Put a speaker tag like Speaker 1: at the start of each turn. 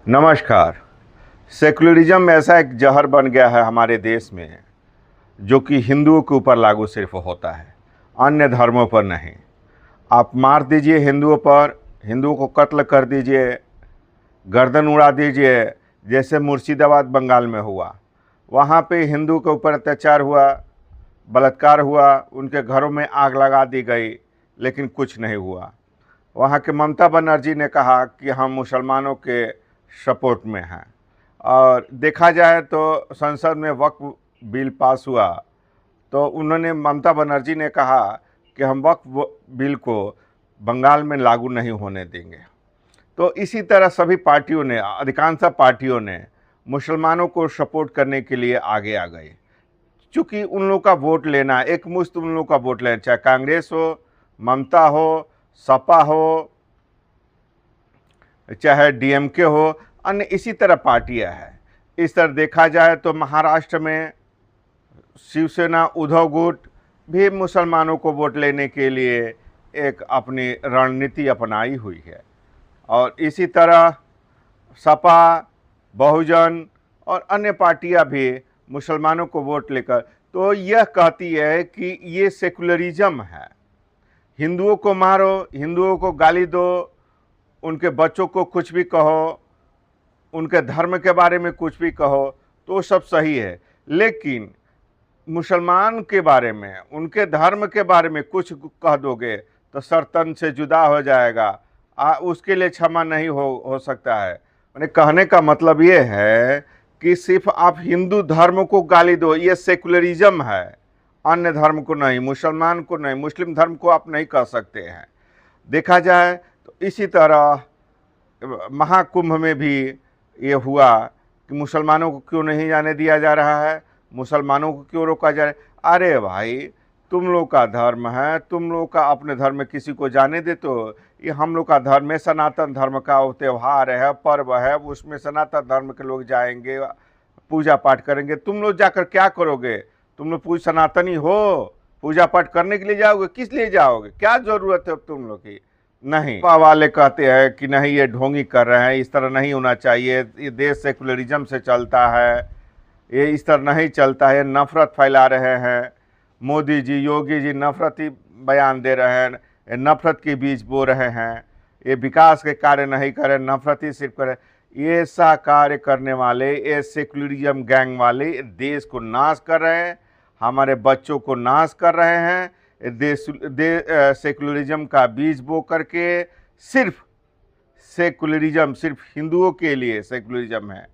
Speaker 1: नमस्कार। सेकुलरिज्म ऐसा एक जहर बन गया है हमारे देश में जो कि हिंदुओं के ऊपर लागू सिर्फ होता है, अन्य धर्मों पर नहीं। आप मार दीजिए हिंदुओं पर, हिंदुओं को कत्ल कर दीजिए, गर्दन उड़ा दीजिए, जैसे मुर्शिदाबाद बंगाल में हुआ। वहाँ पे हिंदू के ऊपर अत्याचार हुआ, बलात्कार हुआ, उनके घरों में आग लगा दी गई, लेकिन कुछ नहीं हुआ। वहाँ के ममता बनर्जी ने कहा कि हम मुसलमानों के सपोर्ट में हैं। और देखा जाए तो संसद में वक्फ बिल पास हुआ तो उन्होंने ममता बनर्जी ने कहा कि हम वक्फ बिल को बंगाल में लागू नहीं होने देंगे। तो इसी तरह सभी पार्टियों ने, अधिकांश पार्टियों ने मुसलमानों को सपोर्ट करने के लिए आगे आ गए। चूँकि उन लोगों का वोट लेना, एक मुश्त उन लोगों का वोट लेना, चाहे कांग्रेस हो, ममता हो, सपा हो, चाहे डीएमके हो, अन्य इसी तरह पार्टियां हैं। इस तरह देखा जाए तो महाराष्ट्र में शिवसेना उद्धव गुट भी मुसलमानों को वोट लेने के लिए एक अपनी रणनीति अपनाई हुई है। और इसी तरह सपा, बहुजन और अन्य पार्टियां भी मुसलमानों को वोट लेकर तो यह कहती है कि ये सेकुलरिज्म है। हिंदुओं को मारो, हिंदुओं को गाली दो, उनके बच्चों को कुछ भी कहो, उनके धर्म के बारे में कुछ भी कहो, तो सब सही है। लेकिन मुसलमान के बारे में, उनके धर्म के बारे में कुछ कह दोगे तो सर तन से जुदा हो जाएगा। उसके लिए क्षमा नहीं हो सकता है। मैंने कहने का मतलब ये है कि सिर्फ आप हिंदू धर्म को गाली दो, ये सेकुलरिज्म है, अन्य धर्म को नहीं, मुसलमान को नहीं, मुस्लिम धर्म को आप नहीं कह सकते हैं। देखा जाए तो इसी तरह महाकुंभ में भी ये हुआ कि मुसलमानों को क्यों नहीं जाने दिया जा रहा है, मुसलमानों को क्यों रोका जा रहा है। अरे भाई, तुम लोग का धर्म है, तुम लोग का अपने धर्म में किसी को जाने दे। तो ये हम लोग का धर्म है, सनातन धर्म का वो त्यौहार है, पर्व है, उसमें सनातन धर्म के लोग जाएंगे, पूजा पाठ करेंगे। तुम लोग जाकर क्या करोगे? तुम लोग सनातनी हो, पूजा पाठ करने के लिए जाओगे? किस लिए जाओगे? क्या जरूरत है तुम लोग की? नहीं, वाले कहते हैं कि नहीं, ये ढोंगी कर रहे हैं, इस तरह नहीं होना चाहिए, ये देश सेकुलरिज्म से चलता है, ये इस तरह नहीं चलता है, नफरत फैला रहे हैं। मोदी जी, योगी जी नफरती बयान दे रहे हैं, नफरत के बीज बो रहे हैं, ये विकास के कार्य नहीं कर रहे, नफरती सिर्फ कर रहे। ये ऐसा कार्य करने वाले, ये सेकुलरिज्म गैंग वाले देश को नाश कर रहे हैं, हमारे बच्चों को नाश कर रहे हैं। सेकुलरिज्म का बीज बो करके सिर्फ सेकुलरिज्म सिर्फ हिंदुओं के लिए सेकुलरिज्म है।